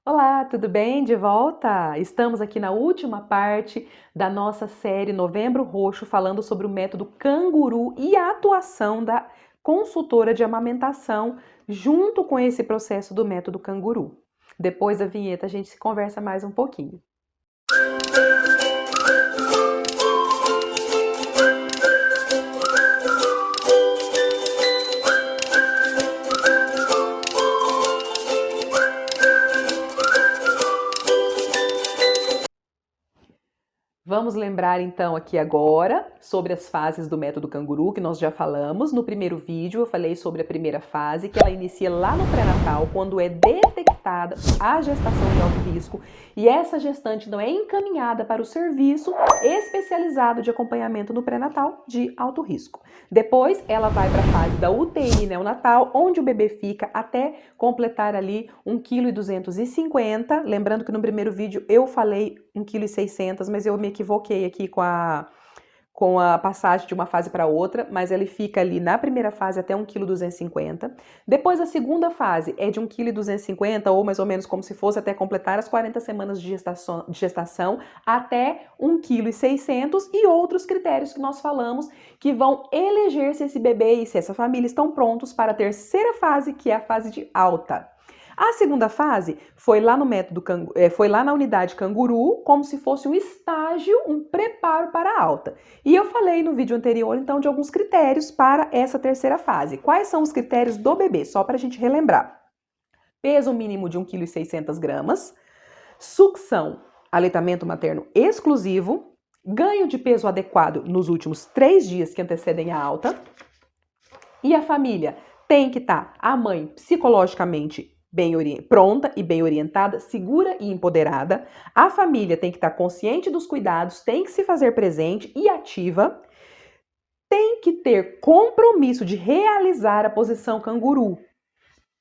Olá, tudo bem? De volta? Estamos aqui na última parte da nossa série Novembro Roxo, falando sobre o método canguru e a atuação da consultora de amamentação junto com esse processo do método canguru. Depois da vinheta a gente se conversa mais um pouquinho. Vamos lembrar então aqui agora sobre as fases do método canguru que nós já falamos. No primeiro vídeo eu falei sobre a primeira fase, que ela inicia lá no pré-natal, quando é detectada a gestação de alto risco e essa gestante não é encaminhada para o serviço especializado de acompanhamento no pré-natal de alto risco. Depois ela vai para a fase da UTI neonatal, onde o bebê fica até completar ali 1,250 kg. Lembrando que no primeiro vídeo eu falei 1,6 kg, mas eu me equivoquei aqui com a passagem de uma fase para outra, mas ele fica ali na primeira fase até 1,250 kg. Depois a segunda fase é de 1,250 kg, ou mais ou menos como se fosse até completar as 40 semanas de gestação até 1,6 kg, e outros critérios que nós falamos que vão eleger se esse bebê e se essa família estão prontos para a terceira fase, que é a fase de alta. A segunda fase foi lá no método foi lá na unidade canguru, como se fosse um estágio, um preparo para a alta. E eu falei no vídeo anterior, então, de alguns critérios para essa terceira fase. Quais são os critérios do bebê? Só para a gente relembrar. Peso mínimo de 1,6 kg, sucção, aleitamento materno exclusivo, ganho de peso adequado nos últimos 3 dias que antecedem a alta, e a família tem que estar a mãe psicologicamente pronta e bem orientada, segura e empoderada. A família tem que estar consciente dos cuidados, tem que se fazer presente e ativa. Tem que ter compromisso de realizar a posição canguru.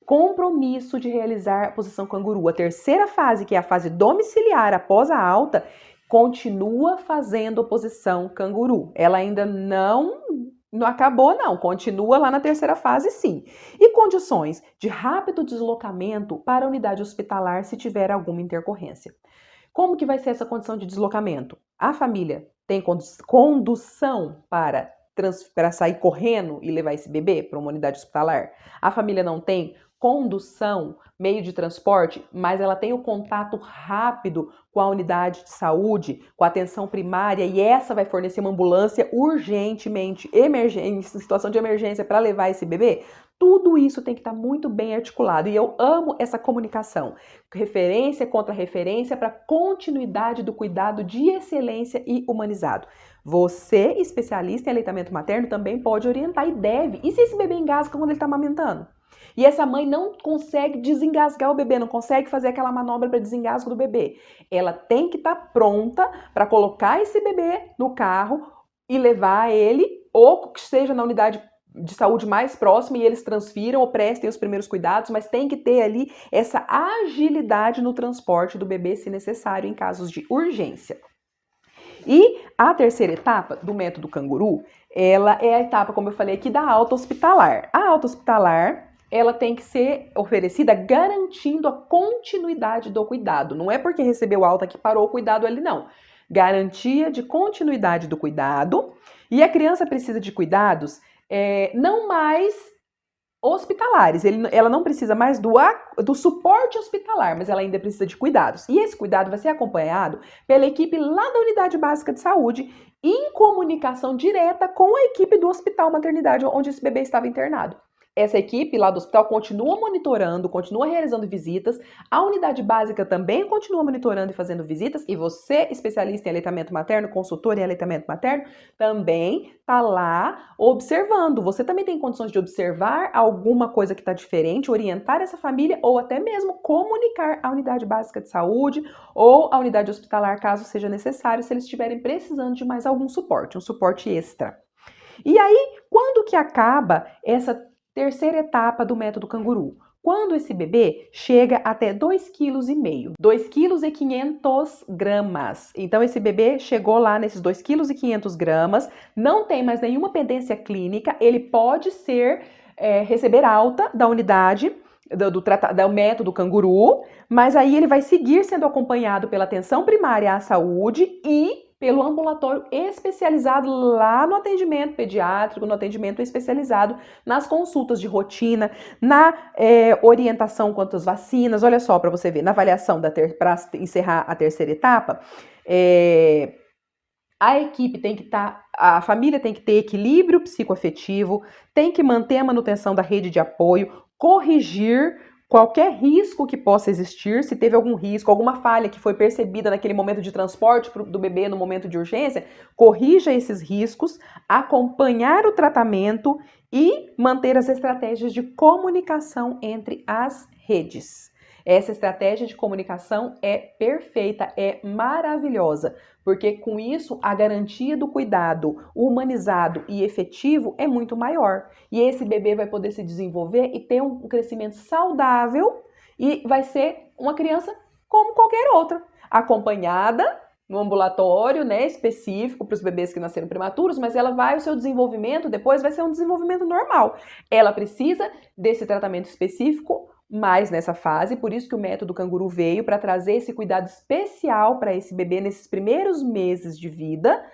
Compromisso de realizar a posição canguru. A terceira fase, que é a fase domiciliar após a alta, continua fazendo a posição canguru. Ela ainda não acabou, não. Continua lá na terceira fase, sim. E condições de rápido deslocamento para a unidade hospitalar se tiver alguma intercorrência. Como que vai ser essa condição de deslocamento? A família tem condução para sair correndo e levar esse bebê para uma unidade hospitalar? A família não tem condução, meio de transporte, mas ela tem o contato rápido com a unidade de saúde, com a atenção primária, e essa vai fornecer uma ambulância urgentemente, em situação de emergência, para levar esse bebê? Tudo isso tem que estar muito bem articulado, e eu amo essa comunicação. Referência contra referência para continuidade do cuidado de excelência e humanizado. Você, especialista em aleitamento materno, também pode orientar e deve. E se esse bebê engasga quando ele está amamentando? E essa mãe não consegue desengasgar o bebê, não consegue fazer aquela manobra para desengasgo do bebê. Ela tem que estar pronta para colocar esse bebê no carro e levar ele, ou que seja na unidade de saúde mais próxima e eles transfiram ou prestem os primeiros cuidados, mas tem que ter ali essa agilidade no transporte do bebê, se necessário, em casos de urgência. E a terceira etapa do método canguru, ela é a etapa, como eu falei aqui, da alta hospitalar. A alta hospitalar, ela tem que ser oferecida garantindo a continuidade do cuidado. Não é porque recebeu alta que parou o cuidado ali, não. Garantia de continuidade do cuidado. E a criança precisa de cuidados não mais hospitalares. Ela não precisa mais do suporte hospitalar, mas ela ainda precisa de cuidados. E esse cuidado vai ser acompanhado pela equipe lá da Unidade Básica de Saúde, em comunicação direta com a equipe do Hospital Maternidade, onde esse bebê estava internado. Essa equipe lá do hospital continua monitorando, continua realizando visitas, a unidade básica também continua monitorando e fazendo visitas, e você, especialista em aleitamento materno, consultor em aleitamento materno, também está lá observando. Você também tem condições de observar alguma coisa que está diferente, orientar essa família ou até mesmo comunicar à unidade básica de saúde ou à unidade hospitalar, caso seja necessário, se eles estiverem precisando de mais algum suporte, um suporte extra. E aí, quando que acaba essa terceira etapa do método canguru? Quando esse bebê chega até 2,5 kg, 2,5 kg. Então esse bebê chegou lá nesses 2,5 kg, não tem mais nenhuma pendência clínica, ele pode receber alta da unidade do método canguru, mas aí ele vai seguir sendo acompanhado pela atenção primária à saúde e pelo ambulatório especializado lá no atendimento pediátrico, no atendimento especializado, nas consultas de rotina, na orientação quanto às vacinas. Olha só para você ver, na avaliação para encerrar a terceira etapa, a equipe tem que estar, a família tem que ter equilíbrio psicoafetivo, tem que manter a manutenção da rede de apoio, corrigir qualquer risco que possa existir, se teve algum risco, alguma falha que foi percebida naquele momento de transporte do bebê no momento de urgência, corrija esses riscos, acompanhar o tratamento e manter as estratégias de comunicação entre as redes. Essa estratégia de comunicação é perfeita, é maravilhosa, porque com isso a garantia do cuidado humanizado e efetivo é muito maior. E esse bebê vai poder se desenvolver e ter um crescimento saudável e vai ser uma criança como qualquer outra, acompanhada no ambulatório, né, específico para os bebês que nasceram prematuros, mas o seu desenvolvimento depois vai ser um desenvolvimento normal. Ela precisa desse tratamento específico mais nessa fase, por isso que o método canguru veio para trazer esse cuidado especial para esse bebê nesses primeiros meses de vida,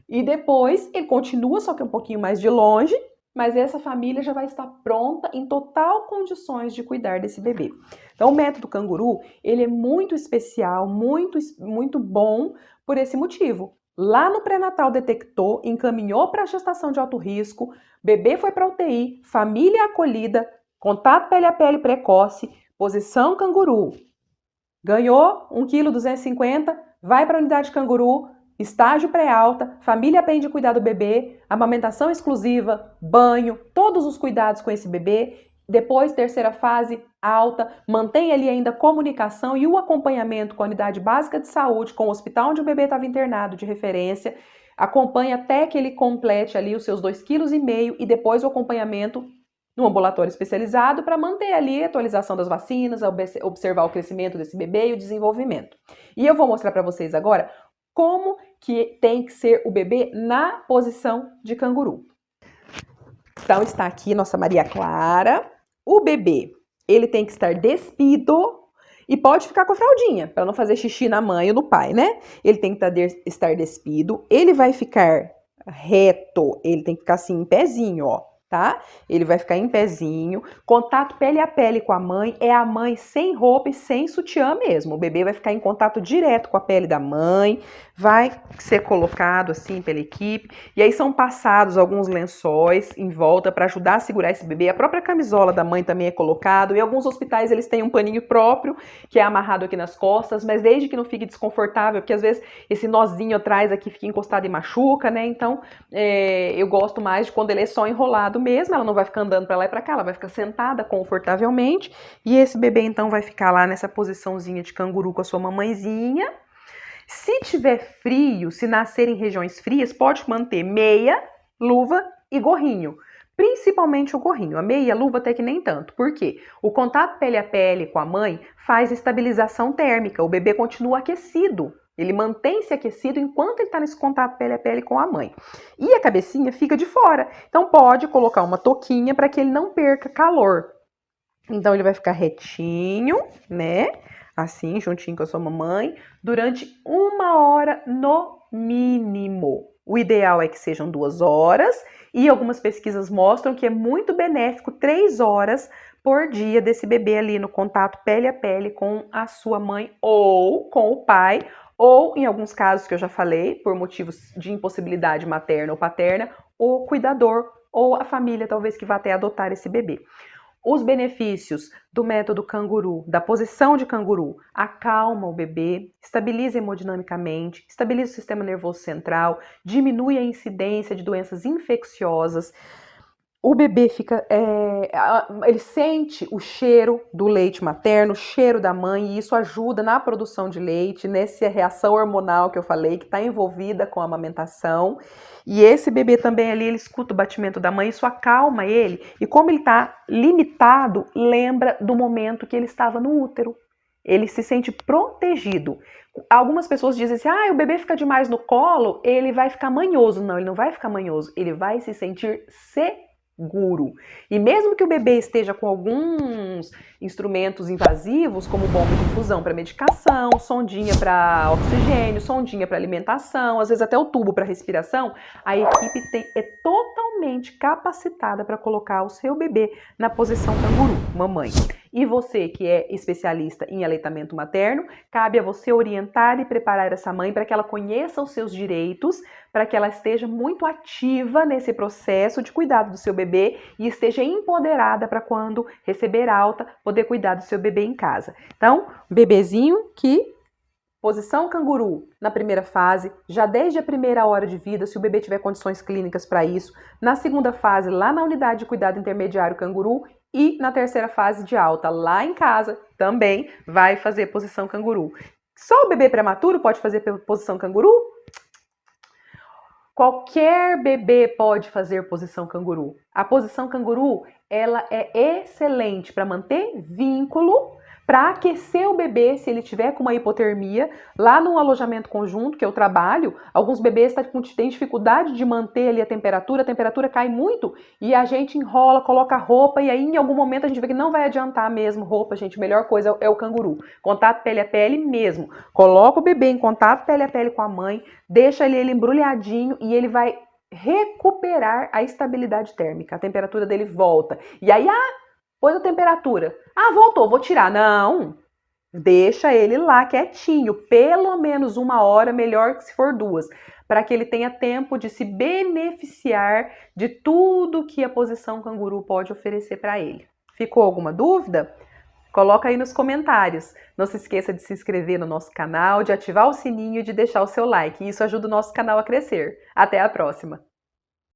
e depois ele continua, só que um pouquinho mais de longe, mas essa família já vai estar pronta em total condições de cuidar desse bebê. Então o método canguru, ele é muito especial, muito bom por esse motivo. Lá no pré-natal detectou, encaminhou para a gestação de alto risco, bebê foi para UTI, família acolhida, contato pele a pele precoce, posição canguru. Ganhou 1,250 kg, vai para a unidade canguru, estágio pré-alta, família aprende a cuidar do bebê, amamentação exclusiva, banho, todos os cuidados com esse bebê. Depois, terceira fase, alta, mantém ali ainda a comunicação e o acompanhamento com a unidade básica de saúde, com o hospital onde o bebê estava internado de referência, acompanha até que ele complete ali os seus 2,5 kg e depois o acompanhamento no ambulatório especializado para manter ali a atualização das vacinas, observar o crescimento desse bebê e o desenvolvimento. E eu vou mostrar para vocês agora como que tem que ser o bebê na posição de canguru. Então está aqui nossa Maria Clara. O bebê, ele tem que estar despido e pode ficar com a fraldinha, para não fazer xixi na mãe ou no pai, né? Ele tem que estar despido, ele vai ficar reto, ele tem que ficar assim em pezinho, ó. Tá? Ele vai ficar em pezinho, contato pele a pele com a mãe, é a mãe sem roupa e sem sutiã mesmo. O bebê vai ficar em contato direto com a pele da mãe, vai ser colocado assim pela equipe, e aí são passados alguns lençóis em volta para ajudar a segurar esse bebê. A própria camisola da mãe também é colocado, e alguns hospitais eles têm um paninho próprio que é amarrado aqui nas costas, mas desde que não fique desconfortável, porque às vezes esse nozinho atrás aqui fica encostado e machuca, né? Então eu gosto mais de quando ele é só enrolado mesmo, ela não vai ficar andando para lá e para cá, ela vai ficar sentada confortavelmente, e esse bebê então vai ficar lá nessa posiçãozinha de canguru com a sua mamãezinha. Se tiver frio, se nascer em regiões frias, pode manter meia, luva e gorrinho. Principalmente o gorrinho. A meia e a luva até que nem tanto. Por quê? O contato pele a pele com a mãe faz estabilização térmica. O bebê continua aquecido. Ele mantém-se aquecido enquanto ele está nesse contato pele a pele com a mãe. E a cabecinha fica de fora. Então pode colocar uma touquinha para que ele não perca calor. Então ele vai ficar retinho, né? Assim, juntinho com a sua mamãe, durante 1 hora no mínimo. O ideal é que sejam 2 horas, e algumas pesquisas mostram que é muito benéfico 3 horas por dia desse bebê ali no contato pele a pele com a sua mãe ou com o pai, ou em alguns casos que eu já falei, por motivos de impossibilidade materna ou paterna, o cuidador ou a família talvez que vá até adotar esse bebê. Os benefícios do método canguru, da posição de canguru, acalma o bebê, estabiliza hemodinamicamente, estabiliza o sistema nervoso central, diminui a incidência de doenças infecciosas. O bebê ele sente o cheiro do leite materno, o cheiro da mãe, e isso ajuda na produção de leite, nessa reação hormonal que eu falei, que está envolvida com a amamentação. E esse bebê também ali, ele escuta o batimento da mãe, isso acalma ele. E como ele está limitado, lembra do momento que ele estava no útero. Ele se sente protegido. Algumas pessoas dizem assim, o bebê fica demais no colo, ele vai ficar manhoso. Não, ele não vai ficar manhoso, ele vai se sentir seguro. canguru. E mesmo que o bebê esteja com alguns instrumentos invasivos, como bomba de infusão para medicação, sondinha para oxigênio, sondinha para alimentação, às vezes até o tubo para respiração, a equipe é totalmente capacitada para colocar o seu bebê na posição canguru, mamãe. E você que é especialista em aleitamento materno, cabe a você orientar e preparar essa mãe para que ela conheça os seus direitos, para que ela esteja muito ativa nesse processo de cuidado do seu bebê e esteja empoderada para quando receber alta, poder cuidar do seu bebê em casa. Então, bebezinho que posição canguru na primeira fase, já desde a primeira hora de vida, se o bebê tiver condições clínicas para isso. Na segunda fase, lá na unidade de cuidado intermediário canguru. E na terceira fase de alta, lá em casa, também vai fazer posição canguru. Só o bebê prematuro pode fazer posição canguru? Qualquer bebê pode fazer posição canguru. A posição canguru, ela é excelente para manter vínculo, para aquecer o bebê se ele tiver com uma hipotermia. Lá no alojamento conjunto que eu trabalho, alguns bebês têm dificuldade de manter ali a temperatura cai muito e a gente enrola, coloca roupa e aí em algum momento a gente vê que não vai adiantar mesmo roupa, gente. A melhor coisa é o canguru. Contato pele a pele mesmo. Coloca o bebê em contato pele a pele com a mãe, deixa ele embrulhadinho e ele vai recuperar a estabilidade térmica. A temperatura dele volta. E aí, pôs a temperatura. Voltou, vou tirar. Não, deixa ele lá quietinho, pelo menos 1 hora, melhor que se for 2, para que ele tenha tempo de se beneficiar de tudo que a posição canguru pode oferecer para ele. Ficou alguma dúvida? Coloca aí nos comentários. Não se esqueça de se inscrever no nosso canal, de ativar o sininho e de deixar o seu like. Isso ajuda o nosso canal a crescer. Até a próxima!